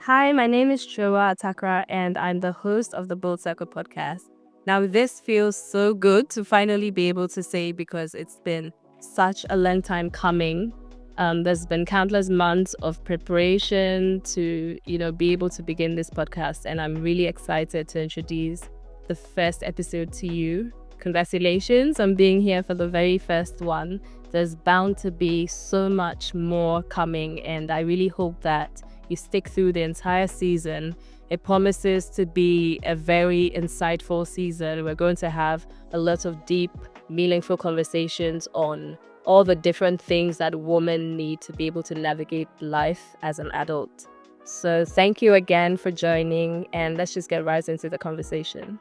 Hi, my name is Kyerewa Atta-Krah, and I'm the host of the Bold Circle podcast. Now, this feels so good to finally be able to say because it's been such a long time coming. There's been countless months of preparation to, be able to begin this podcast, and I'm really excited to introduce the first episode to you. Congratulations on being here for the very first one. There's bound to be so much more coming, and I really hope that you stick through the entire season. It promises to be a very insightful season. We're going to have a lot of deep, meaningful conversations on all the different things that women need to be able to navigate life as an adult. So thank you again for joining, and let's just get right into the conversation.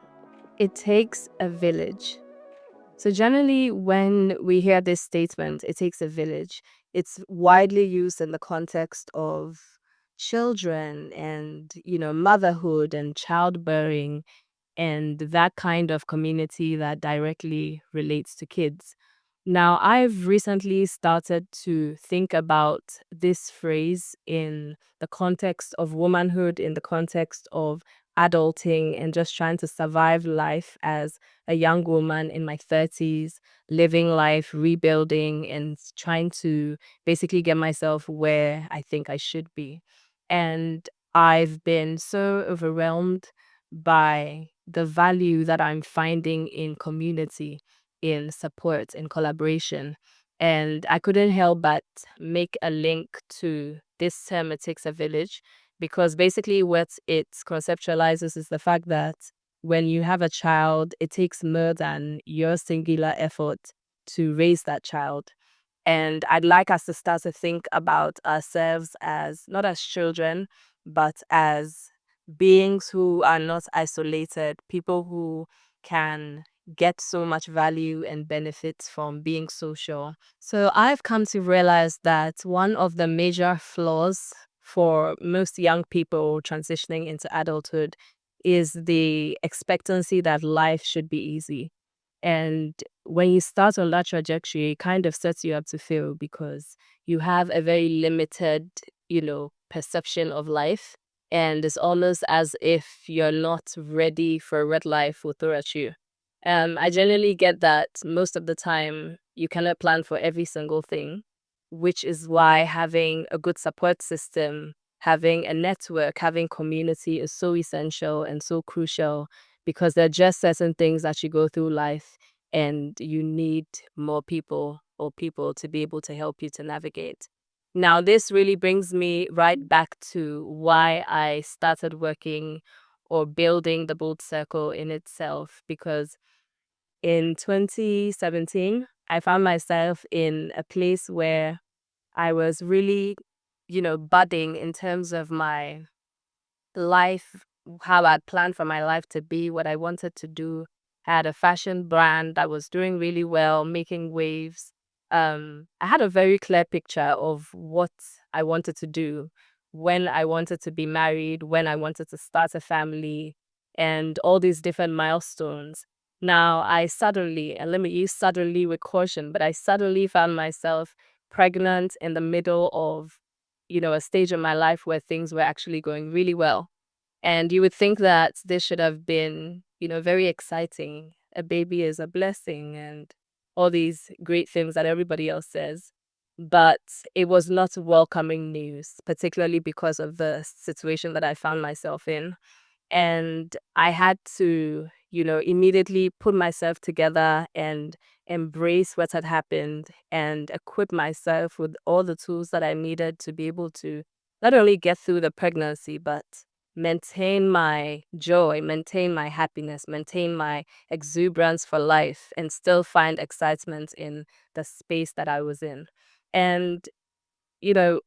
It takes a village. So generally, when we hear this statement, it takes a village, it's widely used in the context of children and, motherhood and childbearing and that kind of community that directly relates to kids. Now, I've recently started to think about this phrase in the context of womanhood, in the context of adulting, and just trying to survive life as a young woman in my 30s, living life, rebuilding, and trying to basically get myself where I think I should be. And I've been so overwhelmed by the value that I'm finding in community, in support, in collaboration. And I couldn't help but make a link to this term, it takes a village, because basically what it conceptualizes is the fact that when you have a child, it takes more than your singular effort to raise that child. And I'd like us to start to think about ourselves as not as children, but as beings who are not isolated, people who can get so much value and benefits from being social. So I've come to realize that one of the major flaws for most young people transitioning into adulthood is the expectancy that life should be easy. And when you start on that trajectory, it kind of sets you up to fail because you have a very limited, perception of life. And it's almost as if you're not ready for what life will throw at you. I generally get that most of the time you cannot plan for every single thing, which is why having a good support system, having a network, having community is so essential and so crucial because there are just certain things that you go through life and you need more people or people to be able to help you to navigate. Now, this really brings me right back to why I started working or building the Bold Circle in itself, because in 2017, I found myself in a place where I was really, budding in terms of my life, how I'd planned for my life to be, what I wanted to do. I had a fashion brand that was doing really well, making waves. I had a very clear picture of what I wanted to do, when I wanted to be married, when I wanted to start a family, and all these different milestones. Now, I suddenly, and let me use suddenly with caution, but I suddenly found myself pregnant in the middle of, a stage of my life where things were actually going really well. And you would think that this should have been, very exciting. A baby is a blessing and all these great things that everybody else says. But it was not welcoming news, particularly because of the situation that I found myself in. And I had to, immediately put myself together and embrace what had happened and equip myself with all the tools that I needed to be able to not only get through the pregnancy, but maintain my joy, maintain my happiness, maintain my exuberance for life, and still find excitement in the space that I was in. And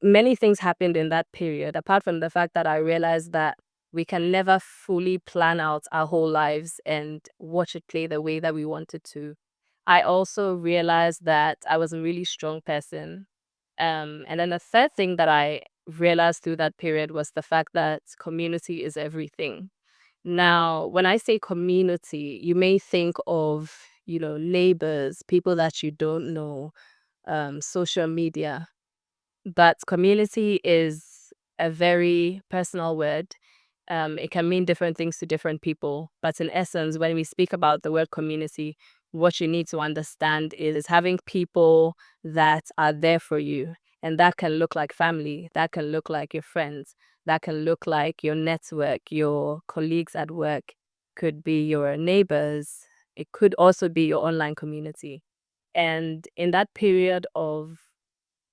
many things happened in that period, apart from the fact that I realized that we can never fully plan out our whole lives and watch it play the way that we wanted to. I also realized that I was a really strong person. And then the third thing that I realized through that period was the fact that community is everything. Now, when I say community, you may think of, neighbors, people that you don't know, social media, but community is a very personal word. It can mean different things to different people. But in essence, when we speak about the word community, what you need to understand is having people that are there for you. And that can look like family, that can look like your friends, that can look like your network, your colleagues at work, could be your neighbors, it could also be your online community. And in that period of,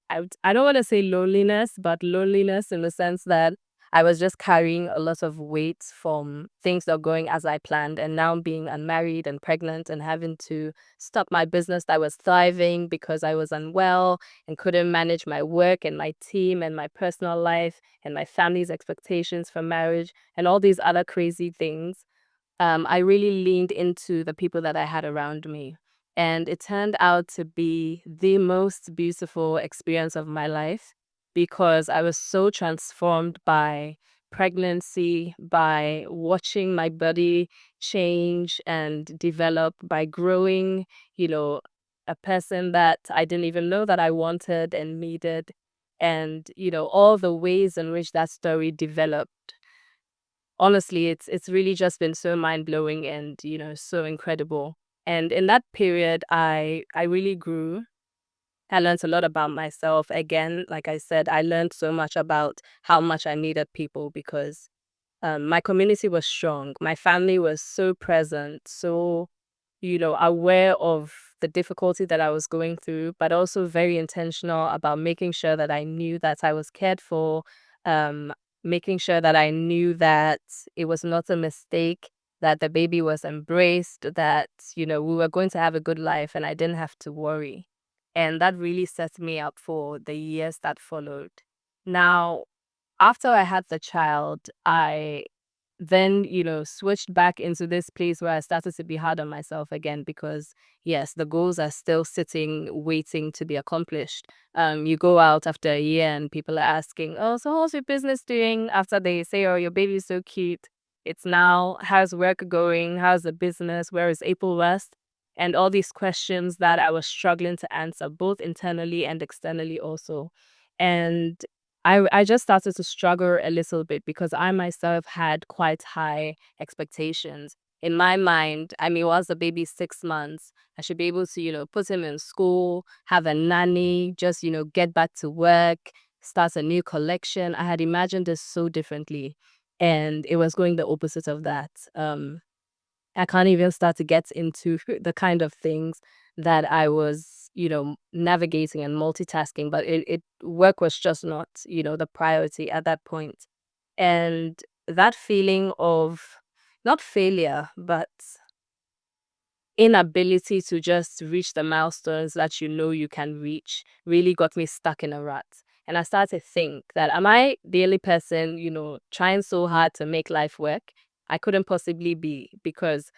I don't want to say loneliness, but loneliness in the sense that I was just carrying a lot of weight from things not going as I planned, and now being unmarried and pregnant and having to stop my business that was thriving because I was unwell and couldn't manage my work and my team and my personal life and my family's expectations for marriage and all these other crazy things. I really leaned into the people that I had around me. And it turned out to be the most beautiful experience of my life because I was so transformed by pregnancy, by watching my body change and develop, by growing, a person that I didn't even know that I wanted and needed. And, all the ways in which that story developed. Honestly, it's really just been so mind-blowing and, so incredible. And in that period, I really grew. I learned a lot about myself. Again, like I said, I learned so much about how much I needed people because my community was strong. My family was so present, so aware of the difficulty that I was going through, but also very intentional about making sure that I knew that I was cared for, um, making sure that I knew that it was not a mistake, that the baby was embraced, that, we were going to have a good life and I didn't have to worry. And that really set me up for the years that followed. Now, after I had the child, I then, switched back into this place where I started to be hard on myself again because, yes, the goals are still sitting, waiting to be accomplished. You go out after a year and people are asking, oh, so how's your business doing? After they say, oh, your baby's so cute. It's now, how's work going? How's the business? Where is April West? And all these questions that I was struggling to answer, both internally and externally also. And I just started to struggle a little bit because I myself had quite high expectations. In my mind, I mean, once the baby's 6 months, I should be able to, put him in school, have a nanny, just, get back to work, start a new collection. I had imagined this so differently. And it was going the opposite of that. I can't even start to get into the kind of things that I was, navigating and multitasking, but work was just not, the priority at that point. And that feeling of not failure, but inability to just reach the milestones that you can reach really got me stuck in a rut. And I started to think that am I the only person, trying so hard to make life work? I couldn't possibly be because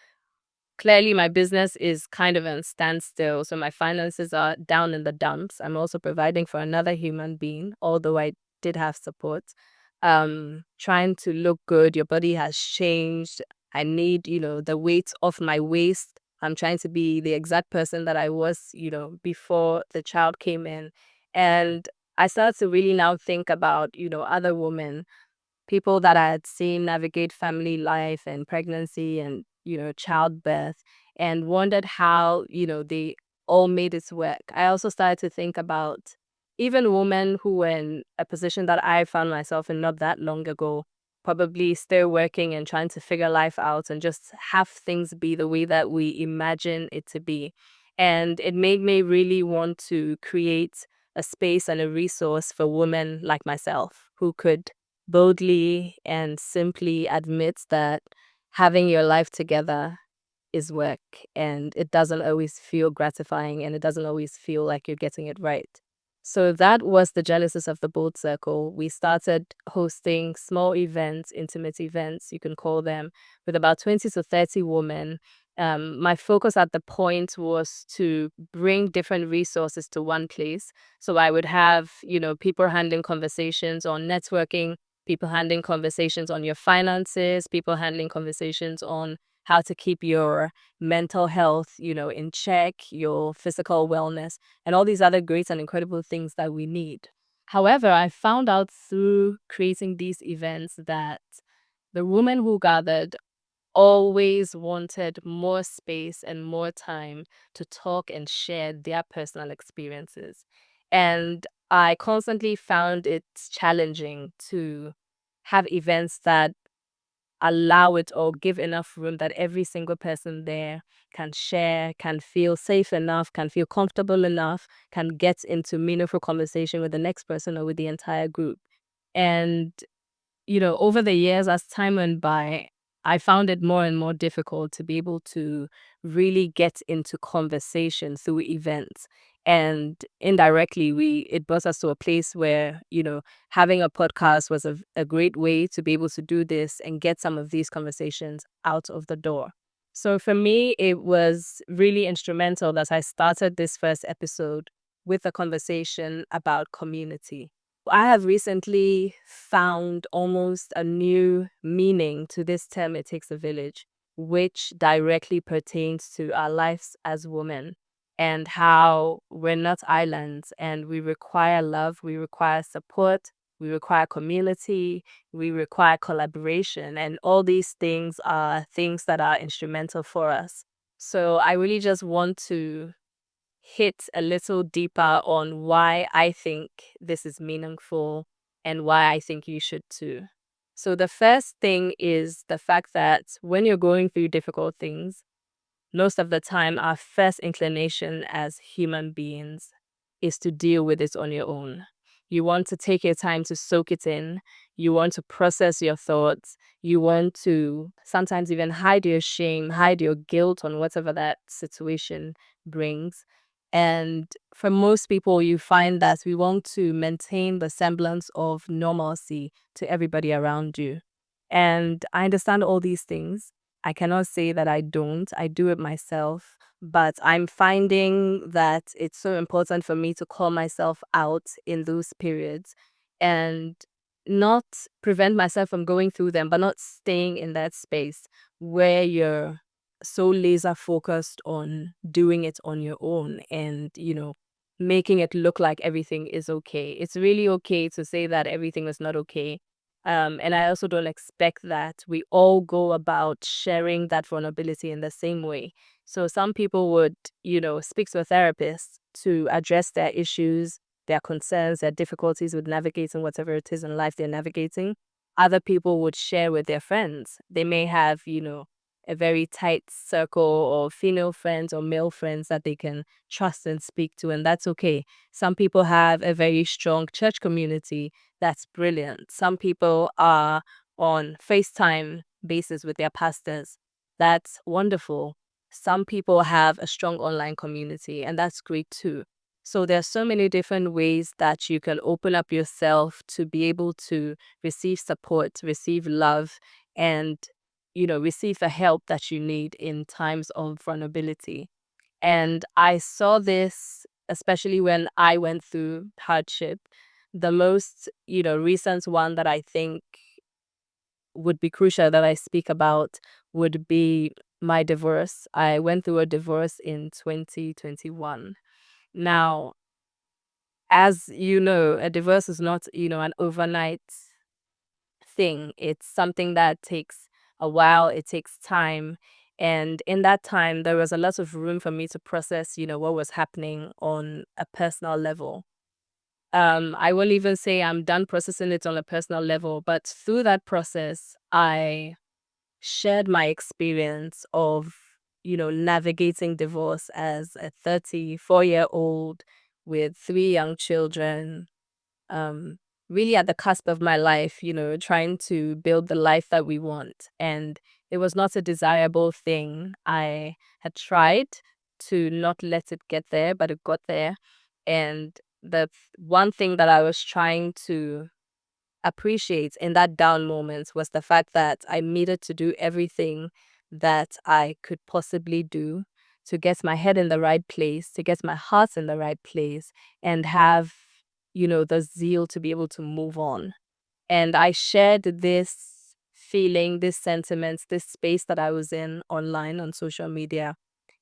clearly my business is kind of a standstill, so my finances are down in the dumps. I'm also providing for another human being, although I did have support. Trying to look good, your body has changed. I need, the weight off my waist. I'm trying to be the exact person that I was, before the child came in. And I started to really now think about, other women, people that I had seen navigate family life and pregnancy and, childbirth, and wondered how, they all made it work. I also started to think about even women who were in a position that I found myself in not that long ago, probably still working and trying to figure life out and just have things be the way that we imagine it to be. And it made me really want to create a space and a resource for women like myself who could boldly and simply admits that having your life together is work and it doesn't always feel gratifying and it doesn't always feel like you're getting it right. So that was the genesis of the Bold Circle. We started hosting small events, intimate events, you can call them, with about 20 to 30 women. My focus at the point was to bring different resources to one place. So I would have, people handling conversations on networking, people handling conversations on your finances, people handling conversations on how to keep your mental health, in check, your physical wellness, and all these other great and incredible things that we need. However, I found out through creating these events that the women who gathered always wanted more space and more time to talk and share their personal experiences. And I constantly found it challenging to have events that allow it or give enough room that every single person there can share, can feel safe enough, can feel comfortable enough, can get into meaningful conversation with the next person or with the entire group. And over the years, as time went by, I found it more and more difficult to be able to really get into conversation through events. And indirectly, it brought us to a place where, having a podcast was a great way to be able to do this and get some of these conversations out of the door. So for me, it was really instrumental that I started this first episode with a conversation about community. I have recently found almost a new meaning to this term, it takes a village, which directly pertains to our lives as women and how we're not islands and we require love, we require support, we require community, we require collaboration. And all these things are things that are instrumental for us. So I really just want to hit a little deeper on why I think this is meaningful and why I think you should too. So, the first thing is the fact that when you're going through difficult things, most of the time, our first inclination as human beings is to deal with it on your own. You want to take your time to soak it in. You want to process your thoughts. You want to sometimes even hide your shame, hide your guilt on whatever that situation brings. And for most people, you find that we want to maintain the semblance of normalcy to everybody around you. And I understand all these things. I cannot say that I don't. I do it myself. But I'm finding that it's so important for me to call myself out in those periods and not prevent myself from going through them, but not staying in that space where you're so laser focused on doing it on your own and, making it look like everything is okay. It's really okay to say that everything is not okay, and I also don't expect that we all go about sharing that vulnerability in the same way. So some people would, speak to a therapist to address their issues, their concerns, their difficulties with navigating whatever it is in life they're navigating. Other people would share with their friends. They may have, a very tight circle of female friends or male friends that they can trust and speak to, and that's okay. Some people have a very strong church community. That's brilliant. Some people are on FaceTime basis with their pastors. That's wonderful. Some people have a strong online community, and that's great too. So there are so many different ways that you can open up yourself to be able to receive support, receive love, and receive the help that you need in times of vulnerability. And I saw this, especially when I went through hardship. The most, recent one that I think would be crucial that I speak about would be my divorce. I went through a divorce in 2021. Now, as you know, a divorce is not, an overnight thing. It's something that takes a while, it takes time. And in that time, there was a lot of room for me to process, what was happening on a personal level. I won't even say I'm done processing it on a personal level, but through that process, I shared my experience of, navigating divorce as a 34-year-old with 3 young children, um, really at the cusp of my life, trying to build the life that we want. And it was not a desirable thing. I had tried to not let it get there, but it got there. And the one thing that I was trying to appreciate in that down moment was the fact that I needed to do everything that I could possibly do to get my head in the right place, to get my heart in the right place, and have, the zeal to be able to move on. And I shared this feeling, this sentiment, this space that I was in online on social media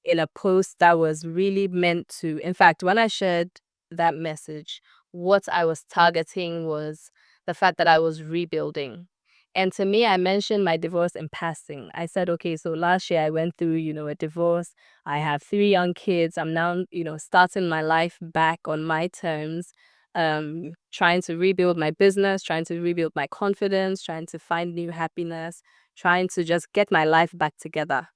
in a post that was really meant to, in fact, when I shared that message what I was targeting was the fact that I was rebuilding. And to me, I mentioned my divorce in passing. I said, okay, so last year I went through, a divorce. I have 3 young kids. I'm now, starting my life back on my terms, trying to rebuild my business, trying to rebuild my confidence, trying to find new happiness, trying to just get my life back together.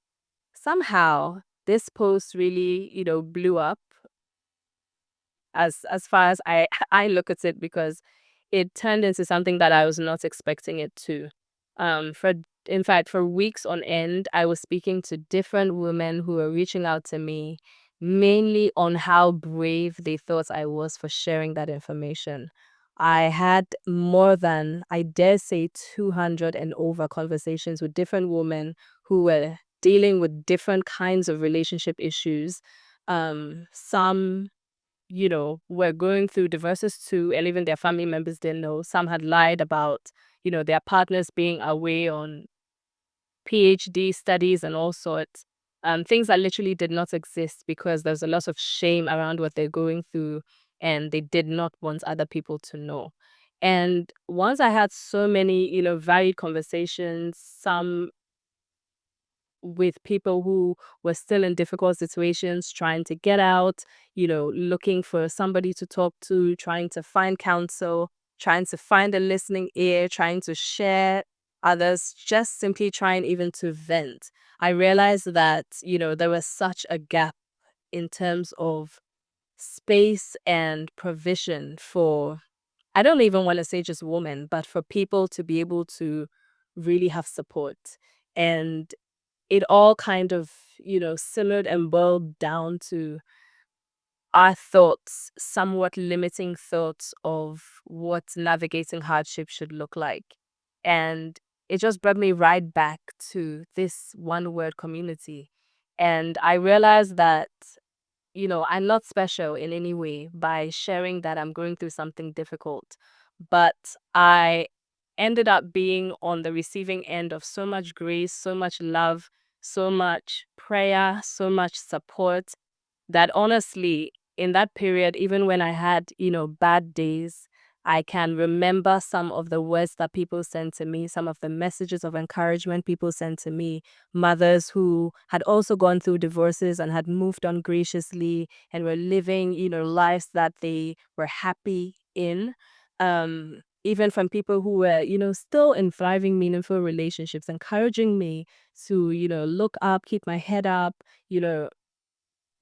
Somehow, this post really, blew up as far as I I look at it, because it turned into something that I was not expecting it to. For In fact, for weeks on end, I was speaking to different women who were reaching out to me, mainly on how brave they thought I was for sharing that information. I had more than, I dare say, 200 and over conversations with different women who were dealing with different kinds of relationship issues. Some were going through divorces too, and even their family members didn't know. Some had lied about, their partners being away on PhD studies and all sorts. Things that literally did not exist because there's a lot of shame around what they're going through, and they did not want other people to know. And once I had so many, varied conversations, some with people who were still in difficult situations, trying to get out, looking for somebody to talk to, trying to find counsel, trying to find a listening ear, trying to share others, just simply trying even to vent. I realized that, there was such a gap in terms of space and provision for, I don't even want to say just women, but for people to be able to really have support. And it all kind of, simmered and boiled down to our thoughts, somewhat limiting thoughts of what navigating hardship should look like. And it just brought me right back to this one word community. And I realized that, I'm not special in any way by sharing that I'm going through something difficult, but I ended up being on the receiving end of so much grace, so much love, so much prayer, so much support, that honestly, in that period, even when I had, bad days, I can remember some of the words that people sent to me, some of the messages of encouragement people sent to me, mothers who had also gone through divorces and had moved on graciously and were living, lives that they were happy in. Even from people who were, still in thriving, meaningful relationships, encouraging me to, look up, keep my head up, you know,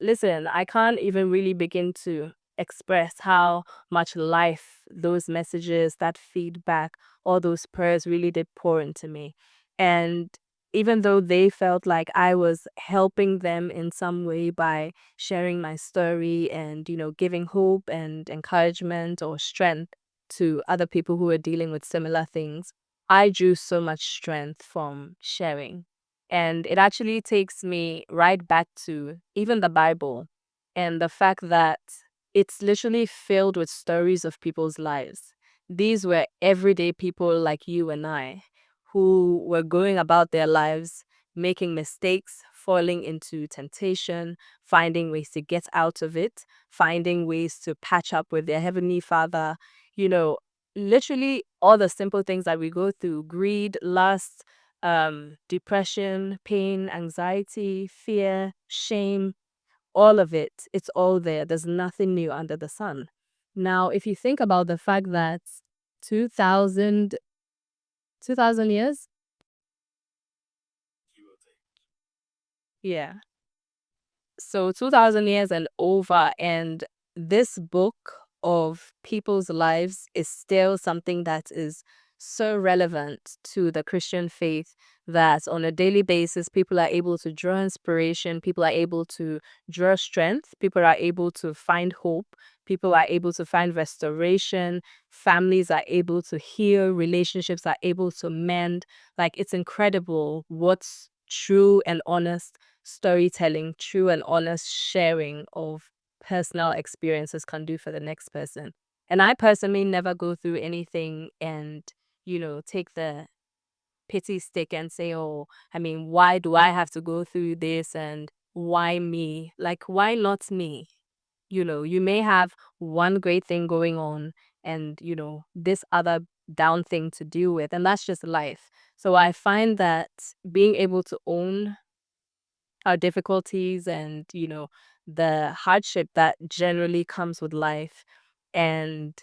listen, I can't even really begin to express how much life those messages, that feedback, all those prayers really did pour into me. And even though they felt like I was helping them in some way by sharing my story and, giving hope and encouragement or strength to other people who were dealing with similar things, I drew so much strength from sharing. And it actually takes me right back to even the Bible and the fact that it's literally filled with stories of people's lives. These were everyday people like you and I who were going about their lives, making mistakes, falling into temptation, finding ways to get out of it, finding ways to patch up with their Heavenly Father. You know, literally all the simple things that we go through: greed, lust, depression, pain, anxiety, fear, shame, all of it. It's all there. There's nothing new under the sun. Now, if you think about the fact that 2000, 2000 years, yeah. So 2000 years and over, and this book of people's lives is still something that is so relevant to the Christian faith that on a daily basis people are able to draw inspiration, people are able to draw strength, people are able to find hope, people are able to find restoration, families are able to heal, relationships are able to mend. Like, it's incredible what's true and honest storytelling, true and honest sharing of personal experiences can do for the next person. And I personally never go through anything and, take the pity stick and say, oh, I mean, why do I have to go through this and why me? Like, why not me? You may have one great thing going on and, this other down thing to deal with, and that's just life. So I find that being able to own our difficulties and, the hardship that generally comes with life, and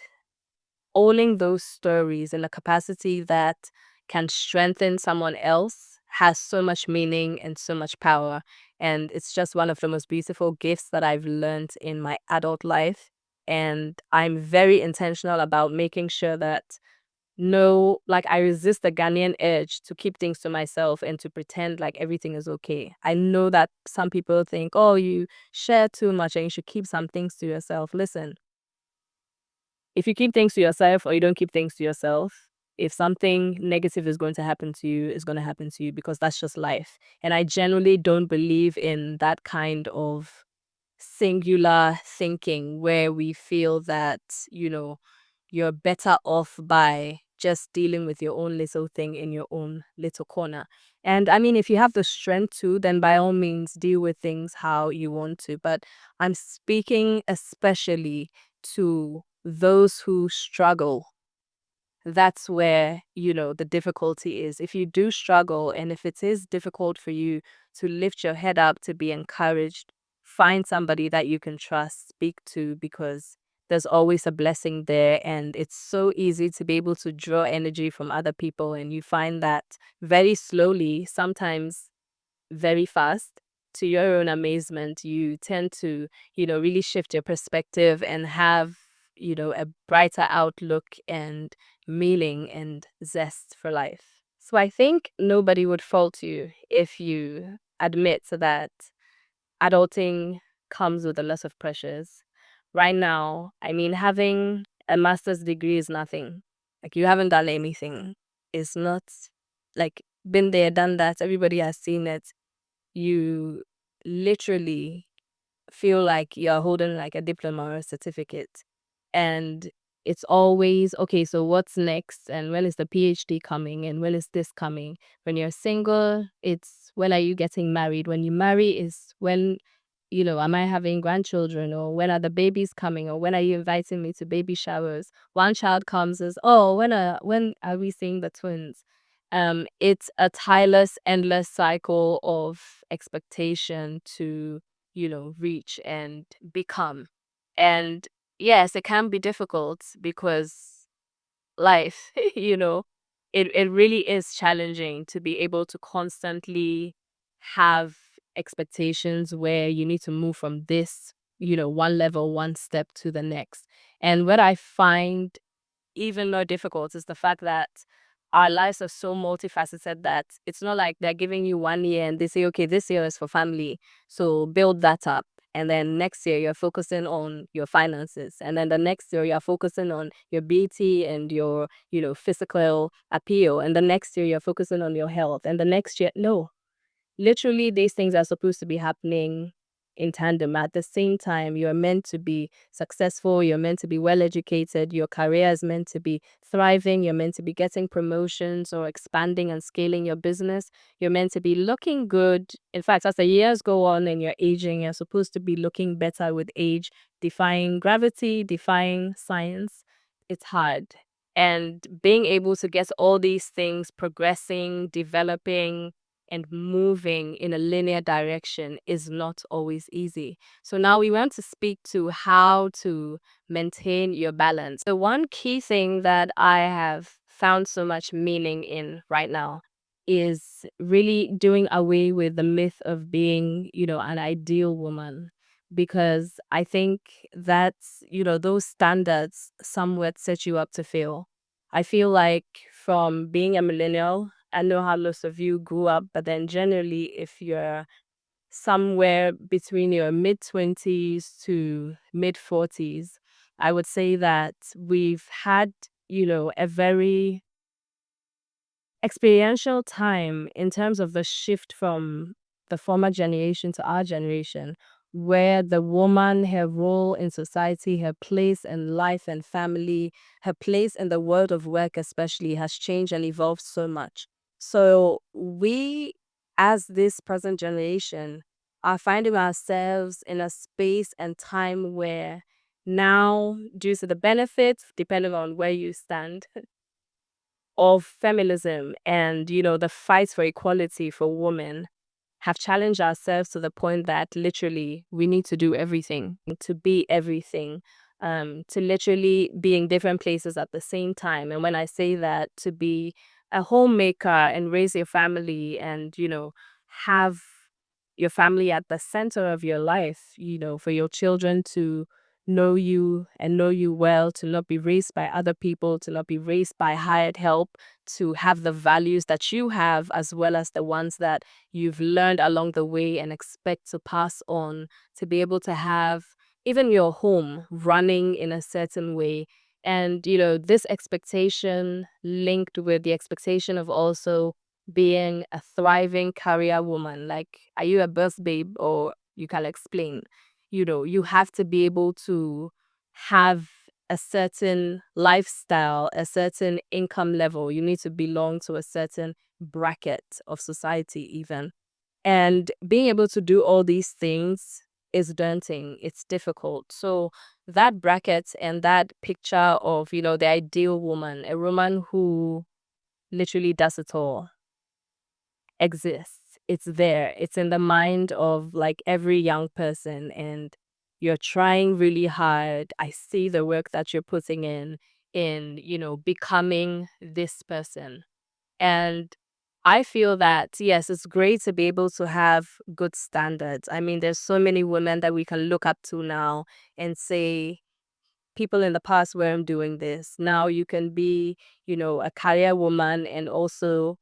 owning those stories in a capacity that can strengthen someone else has so much meaning and so much power. And it's just one of the most beautiful gifts that I've learned in my adult life. And I'm very intentional about making sure that no, like I resist the Ghanaian urge to keep things to myself and to pretend like everything is okay. I know that some people think, oh, you share too much and you should keep some things to yourself. Listen, if you keep things to yourself or you don't keep things to yourself, if something negative is going to happen to you, it's going to happen to you, because that's just life. And I generally don't believe in that kind of singular thinking where we feel that, you're better off by just dealing with your own little thing in your own little corner. And I mean, if you have the strength to, then by all means deal with things how you want to. But I'm speaking especially to those who struggle. That's where, the difficulty is. If you do struggle and if it is difficult for you to lift your head up, to be encouraged, find somebody that you can trust, speak to, because there's always a blessing there. And it's so easy to be able to draw energy from other people. And you find that very slowly, sometimes very fast, to your own amazement, you tend to, really shift your perspective and have, a brighter outlook and meaning and zest for life. So I think nobody would fault you if you admit that adulting comes with a lot of pressures. Right now, I mean, having a master's degree is nothing. Like, you haven't done anything. It's not like been there, done that. Everybody has seen it. You literally feel like you're holding like a diploma or a certificate. And it's always, okay, so what's next? And when is the PhD coming? And when is this coming? When you're single, it's when are you getting married? When you marry is when, am I having grandchildren? Or when are the babies coming? Or when are you inviting me to baby showers? One child comes as, oh, when are we seeing the twins? It's a tireless, endless cycle of expectation to, reach and become. And yes, it can be difficult because life, it really is challenging to be able to constantly have expectations where you need to move from this, one level, one step to the next. And what I find even more difficult is the fact that our lives are so multifaceted that it's not like they're giving you 1 year and they say, okay, this year is for family, so build that up. And then next year, you're focusing on your finances. And then the next year, you're focusing on your beauty and your, physical appeal. And the next year, you're focusing on your health. And the next year, no. Literally, these things are supposed to be happening in tandem. At the same time, you're meant to be successful, you're meant to be well educated, your career is meant to be thriving, you're meant to be getting promotions or expanding and scaling your business, you're meant to be looking good. In fact, as the years go on and you're aging, you're supposed to be looking better with age, defying gravity, defying science. It's hard. And being able to get all these things progressing, developing, and moving in a linear direction is not always easy. So now we want to speak to how to maintain your balance. The one key thing that I have found so much meaning in right now is really doing away with the myth of being, an ideal woman. Because I think that's, those standards somewhat set you up to fail. I feel like from being a millennial, I know how lots of you grew up, but then generally, if you're somewhere between your mid 20s to mid 40s, I would say that we've had, a very experiential time in terms of the shift from the former generation to our generation, where the woman, her role in society, her place in life and family, her place in the world of work especially, has changed and evolved so much. So we, as this present generation, are finding ourselves in a space and time where now, due to the benefits, depending on where you stand, of feminism and, the fight for equality for women, have challenged ourselves to the point that literally we need to do everything, to be everything, to literally be in different places at the same time. And when I say that, to be a homemaker and raise your family and, have your family at the center of your life, for your children to know you and know you well, to not be raised by other people, to not be raised by hired help, to have the values that you have as well as the ones that you've learned along the way and expect to pass on, to be able to have even your home running in a certain way. And, this expectation linked with the expectation of also being a thriving career woman. Like, are you a boss babe or you can explain? You have to be able to have a certain lifestyle, a certain income level. You need to belong to a certain bracket of society, even. And being able to do all these things is daunting. It's difficult. So that bracket and that picture of, the ideal woman, a woman who literally does it all, exists. It's there. It's in the mind of like every young person, and you're trying really hard. I see the work that you're putting in, becoming this person. And I feel that, yes, it's great to be able to have good standards. I mean, there's so many women that we can look up to now and say, people in the past weren't doing this. Now you can be, a career woman and also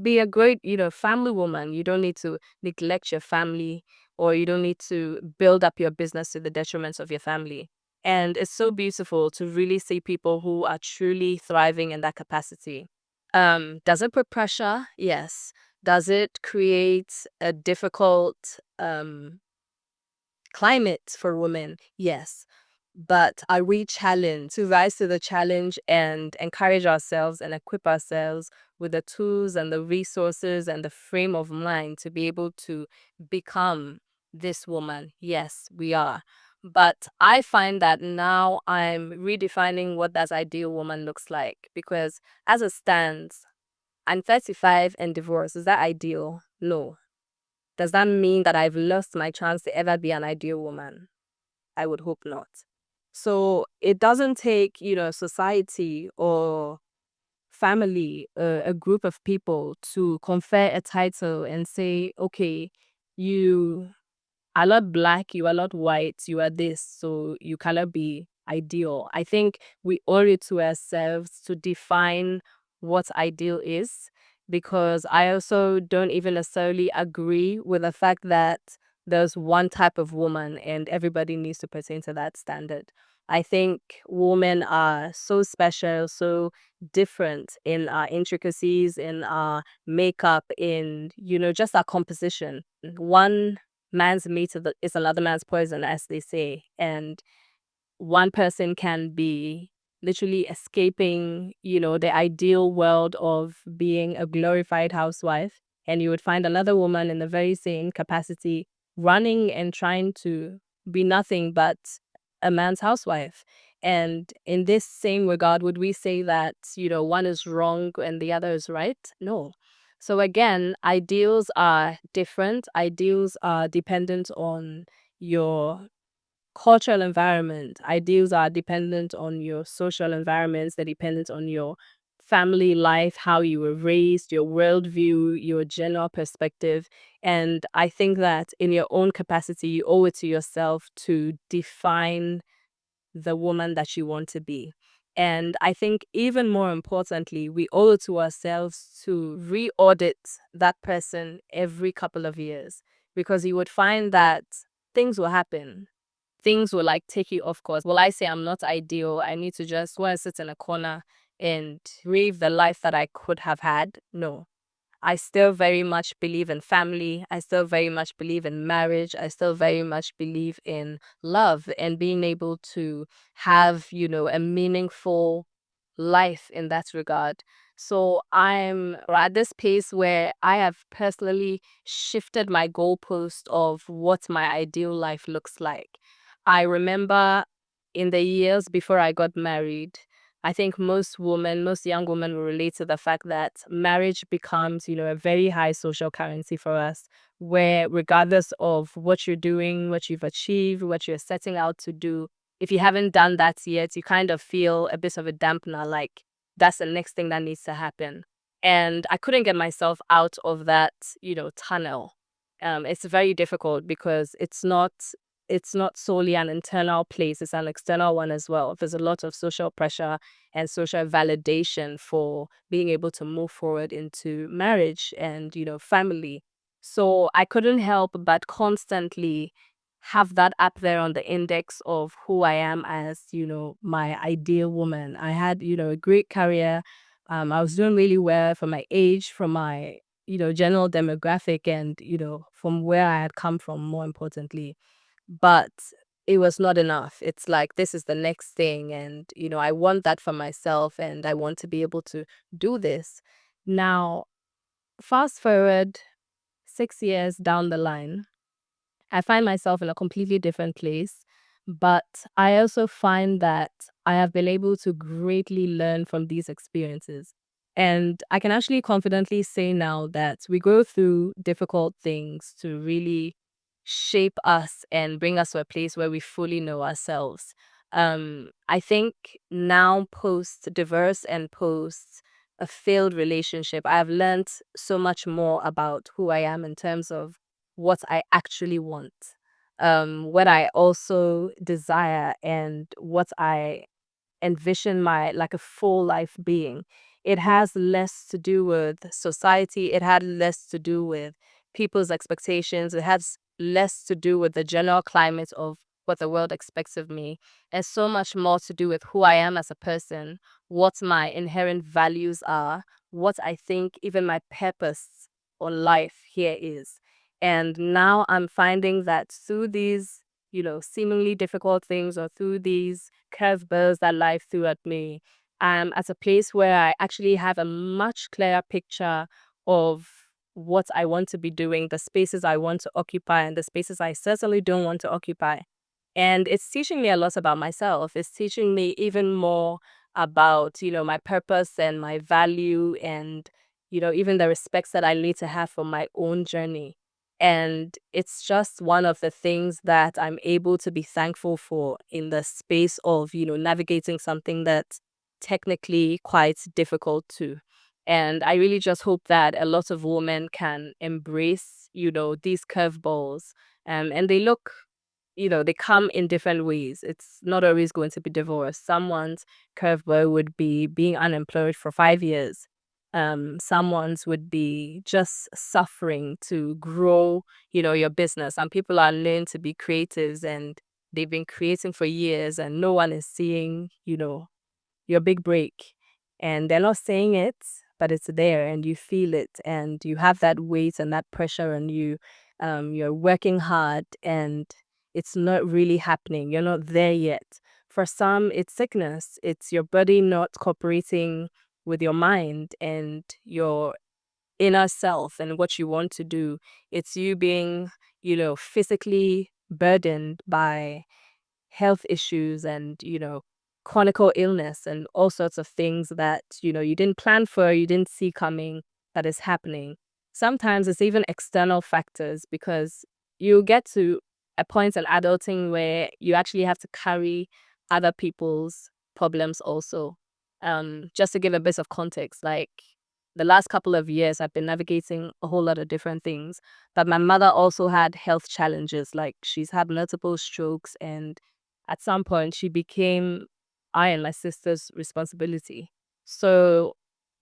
be a great, family woman. You don't need to neglect your family, or you don't need to build up your business to the detriment of your family. And it's so beautiful to really see people who are truly thriving in that capacity. Does it put pressure? Yes. Does it create a difficult climate for women? Yes. But are we challenged to rise to the challenge and encourage ourselves and equip ourselves with the tools and the resources and the frame of mind to be able to become this woman? Yes, we are. But I find that now I'm redefining what that ideal woman looks like, because as it stands, I'm 35 and divorced. Is that ideal? No. Does that mean that I've lost my chance to ever be an ideal woman? I would hope not. So it doesn't take, society or family, a group of people to confer a title and say, okay, you are not black, you are not white, you are this, so you cannot be ideal. I think we owe it to ourselves to define what ideal is, because I also don't even necessarily agree with the fact that there's one type of woman and everybody needs to pertain to that standard. I think women are so special, so different in our intricacies, in our makeup, in, just our composition. One man's meat is another man's poison, as they say. And one person can be literally escaping, the ideal world of being a glorified housewife. And you would find another woman in the very same capacity running and trying to be nothing but a man's housewife. And in this same regard, would we say that, one is wrong and the other is right? No. So again, ideals are different. Ideals are dependent on your cultural environment. Ideals are dependent on your social environments. They're dependent on your family life, how you were raised, your worldview, your general perspective. And I think that in your own capacity, you owe it to yourself to define the woman that you want to be. And I think even more importantly, we owe it to ourselves to re-audit that person every couple of years, because you would find that things will happen. Things will like take you off course. Will I say I'm not ideal? I need to just go and sit in a corner and grieve the life that I could have had? No. I still very much believe in family. I still very much believe in marriage. I still very much believe in love and being able to have, a meaningful life in that regard. So I'm at this pace where I have personally shifted my goalpost of what my ideal life looks like. I remember in the years before I got married, I think most young women will relate to the fact that marriage becomes, a very high social currency for us, where regardless of what you're doing, what you've achieved, what you're setting out to do, if you haven't done that yet, you kind of feel a bit of a dampener, like that's the next thing that needs to happen. And I couldn't get myself out of that, tunnel. It's very difficult because it's not solely an internal place, it's an external one as well. There's a lot of social pressure and social validation for being able to move forward into marriage and, family. So I couldn't help but constantly have that up there on the index of who I am as, my ideal woman. I had, a great career. I was doing really well for my age, from my, general demographic and, from where I had come from, more importantly. But it was not enough. It's like, this is the next thing. And, I want that for myself and I want to be able to do this. Now, fast forward 6 years down the line, I find myself in a completely different place. But I also find that I have been able to greatly learn from these experiences. And I can actually confidently say now that we go through difficult things to really shape us and bring us to a place where we fully know ourselves. I think now, post divorce and post a failed relationship, I have learned so much more about who I am in terms of what I actually want, what I also desire, and what I envision my like a full life being. It has less to do with society. It had less to do with people's expectations. It has less to do with the general climate of what the world expects of me, and so much more to do with who I am as a person, what my inherent values are, what I think even my purpose on life here is. And now I'm finding that through these, seemingly difficult things, or through these curveballs that life threw at me, I'm at a place where I actually have a much clearer picture of what I want to be doing, the spaces I want to occupy, and the spaces I certainly don't want to occupy. And it's teaching me a lot about myself. It's teaching me even more about, my purpose and my value and, even the respects that I need to have for my own journey. And it's just one of the things that I'm able to be thankful for in the space of, navigating something that's technically quite difficult too. And I really just hope that a lot of women can embrace, these curveballs. And they come in different ways. It's not always going to be divorce. Someone's curveball would be being unemployed for 5 years. Someone's would be just suffering to grow, your business. Some people are learning to be creatives and they've been creating for years and no one is seeing, your big break. And they're not saying it, but it's there and you feel it and you have that weight and that pressure on you. You're working hard and it's not really happening. You're not there yet. For some, it's sickness. It's your body not cooperating with your mind and your inner self and what you want to do. It's you being, physically burdened by health issues and, chronic illness and all sorts of things that, you didn't plan for, you didn't see coming, that is happening. Sometimes it's even external factors because you get to a point in adulting where you actually have to carry other people's problems also. Just to give a bit of context, like the last couple of years, I've been navigating a whole lot of different things. But my mother also had health challenges, like she's had multiple strokes and at some point she became I and my sister's responsibility. So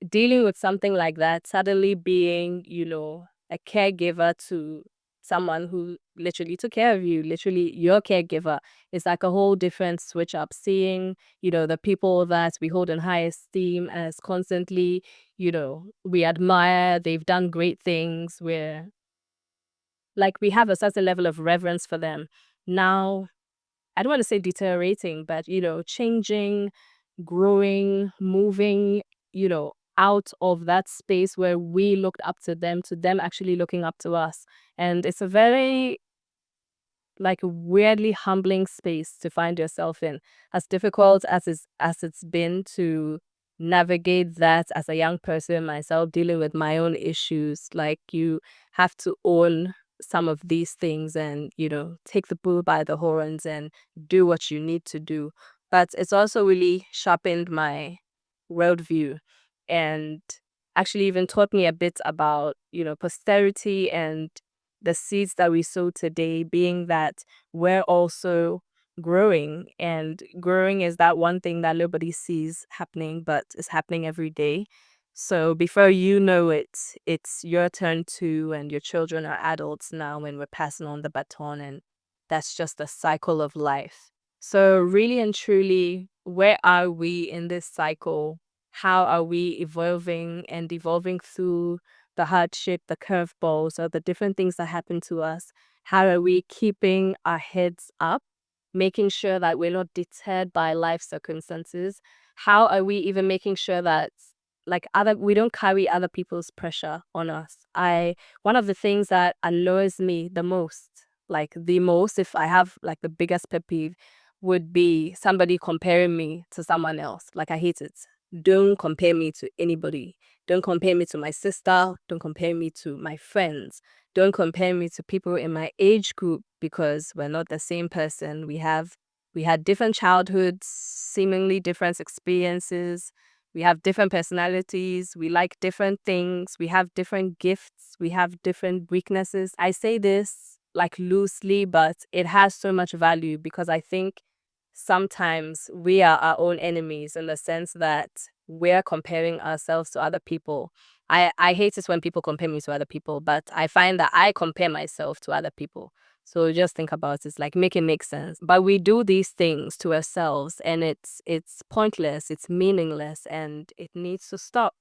dealing with something like that, suddenly being, a caregiver to someone who literally took care of you, literally your caregiver, is like a whole different switch up. Seeing, the people that we hold in high esteem as constantly, we admire, they've done great things, we have a certain level of reverence for them. Now I don't want to say deteriorating, but changing, growing, moving, out of that space where we looked up to them actually looking up to us. And it's a very like a weirdly humbling space to find yourself in. As difficult as it's been to navigate that as a young person myself, dealing with my own issues, like you have to own some of these things and take the bull by the horns and do what you need to do. But it's also really sharpened my worldview and actually even taught me a bit about posterity and the seeds that we sow today, being that we're also growing, and growing is that one thing that nobody sees happening but is happening every day. So before you know it, it's your turn too, and your children are adults now, and we're passing on the baton, and that's just the cycle of life. So really and truly, where are we in this cycle? How are we evolving and evolving through the hardship, the curveballs, or the different things that happen to us? How are we keeping our heads up, making sure that we're not deterred by life circumstances? How are we even making sure that we don't carry other people's pressure on us? One of the things that annoys me the most, if I have like the biggest pet peeve, would be somebody comparing me to someone else. Like, I hate it. Don't compare me to anybody. Don't compare me to my sister. Don't compare me to my friends. Don't compare me to people in my age group, because we're not the same person. We had different childhoods, seemingly different experiences. We have different personalities. We like different things. We have different gifts. We have different weaknesses. I say this like loosely, but it has so much value because I think sometimes we are our own enemies in the sense that we're comparing ourselves to other people. I hate it when people compare me to other people, but I find that I compare myself to other people. So just think about it, like make it make sense. But we do these things to ourselves, and it's pointless, it's meaningless, and it needs to stop.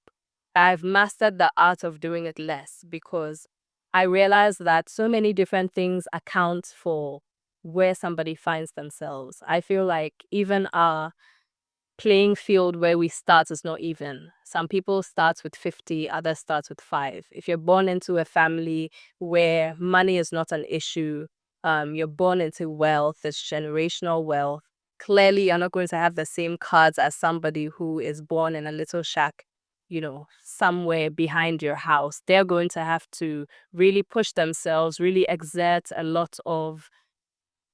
I've mastered the art of doing it less because I realize that so many different things account for where somebody finds themselves. I feel like even our playing field where we start is not even. Some people start with 50, others start with 5. If you're born into a family where money is not an issue, you're born into wealth, it's generational wealth. Clearly, you're not going to have the same cards as somebody who is born in a little shack, somewhere behind your house. They're going to have to really push themselves, really exert a lot of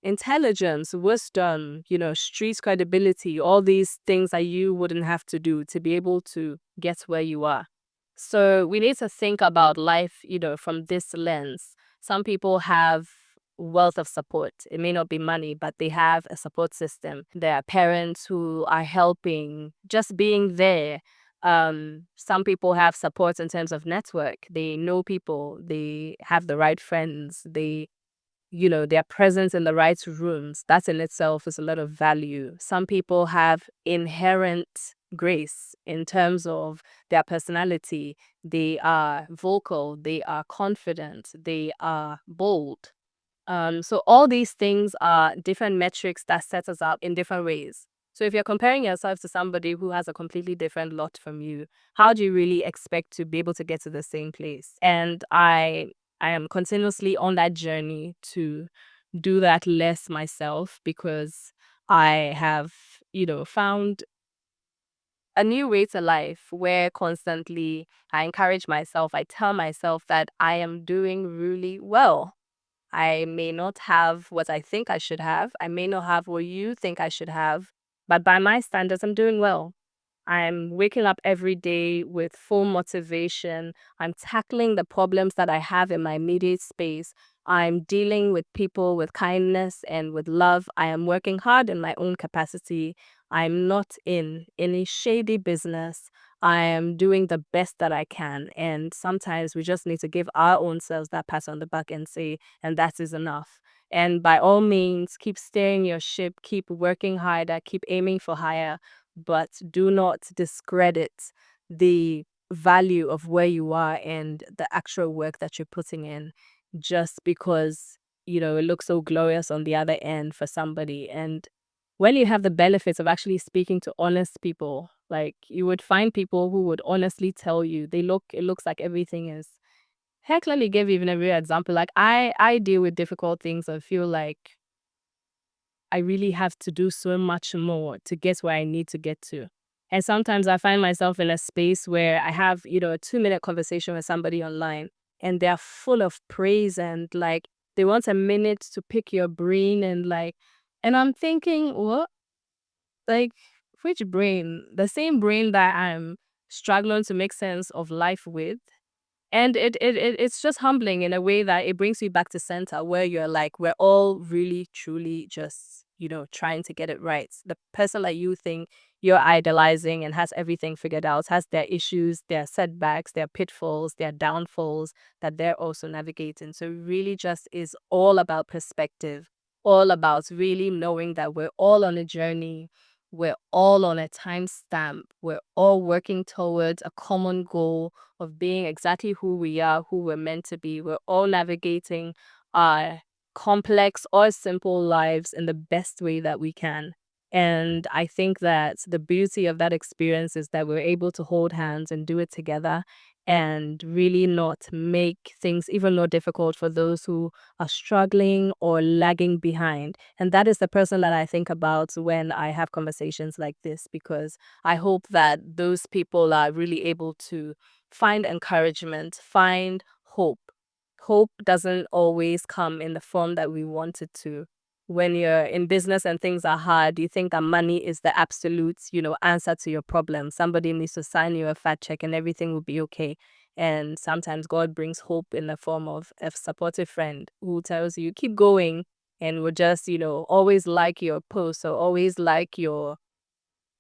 intelligence, wisdom, street credibility, all these things that you wouldn't have to do to be able to get where you are. So we need to think about life, from this lens. Some people have wealth of support. It may not be money, but they have a support system. There are parents who are helping, just being there. Some people have support in terms of network. They know people, they have the right friends, their presence in the right rooms. That in itself is a lot of value. Some people have inherent grace in terms of their personality. They are vocal, they are confident, they are bold. So all these things are different metrics that set us up in different ways. So if you're comparing yourself to somebody who has a completely different lot from you, how do you really expect to be able to get to the same place? And I am continuously on that journey to do that less myself, because I have, found a new way to life where constantly I encourage myself. I tell myself that I am doing really well. I may not have what I think I should have. I may not have what you think I should have. But by my standards, I'm doing well. I'm waking up every day with full motivation. I'm tackling the problems that I have in my immediate space. I'm dealing with people with kindness and with love. I am working hard in my own capacity. I'm not in any shady business. I am doing the best that I can. And sometimes we just need to give our own selves that pat on the back and say, and that is enough. And by all means, keep steering your ship, keep working harder, keep aiming for higher, but do not discredit the value of where you are and the actual work that you're putting in just because, it looks so glorious on the other end for somebody. And when you have the benefits of actually speaking to honest people, like you would find people who would honestly tell you it looks like everything is. Heck, let me give you even a real example. Like I deal with difficult things and feel like I really have to do so much more to get where I need to get to. And sometimes I find myself in a space where I have, a 2-minute conversation with somebody online and they're full of praise and like they want a minute to pick your brain and I'm thinking, what? Like, which brain? The same brain that I'm struggling to make sense of life with. And it's just humbling in a way that it brings you back to center where you're like, we're all really, truly just, trying to get it right. The person that you think you're idolizing and has everything figured out has their issues, their setbacks, their pitfalls, their downfalls that they're also navigating. So it really just is all about perspective, all about really knowing that we're all on a journey. We're all on a time stamp. We're all working towards a common goal of being exactly who we are, who we're meant to be. We're all navigating our complex or simple lives in the best way that we can. And I think that the beauty of that experience is that we're able to hold hands and do it together and really not make things even more difficult for those who are struggling or lagging behind. And that is the person that I think about when I have conversations like this, because I hope that those people are really able to find encouragement, find hope. Hope doesn't always come in the form that we want it to. When you're in business and things are hard, you think that money is the absolute, answer to your problem. Somebody needs to sign you a fat check and everything will be okay. And sometimes God brings hope in the form of a supportive friend who tells you, keep going, and will just, always like your posts or always like your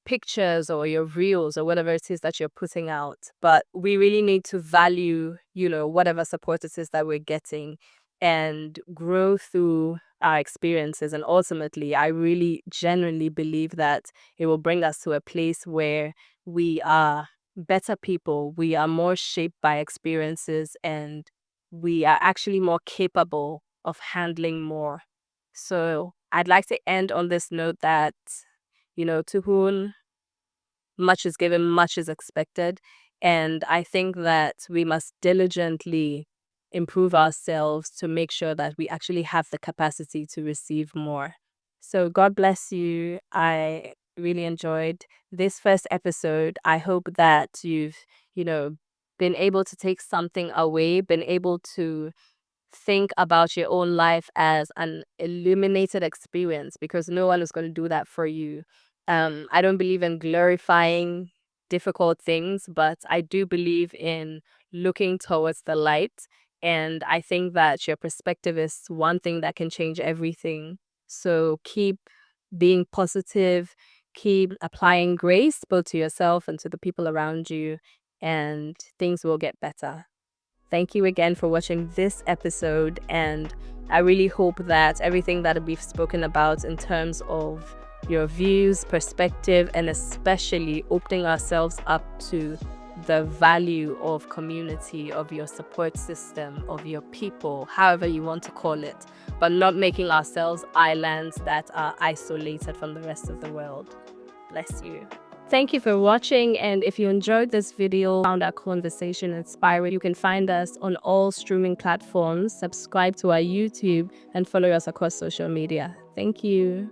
pictures or your reels or whatever it is that you're putting out. But we really need to value, whatever support it is that we're getting and grow through our experiences. And ultimately, I really genuinely believe that it will bring us to a place where we are better people. We are more shaped by experiences and we are actually more capable of handling more. So I'd like to end on this note that, to whom much is given, much is expected. And I think that we must diligently improve ourselves to make sure that we actually have the capacity to receive more. So God bless you. I really enjoyed this first episode. I hope that you've, you know, been able to take something away, been able to think about your own life as an illuminated experience, because no one is going to do that for you. I don't believe in glorifying difficult things, but I do believe in looking towards the light. And I think that your perspective is one thing that can change everything. So keep being positive, keep applying grace both to yourself and to the people around you, and things will get better. Thank you again for watching this episode, and I really hope that everything that we've spoken about in terms of your views, perspective, and especially opening ourselves up to the value of community, of your support system, of your people, however you want to call it, but not making ourselves islands that are isolated from the rest of the world. Bless you. Thank you for watching, and if you enjoyed this video, found our conversation inspiring, you can find us on all streaming platforms, subscribe to our YouTube, and follow us across social media. Thank you.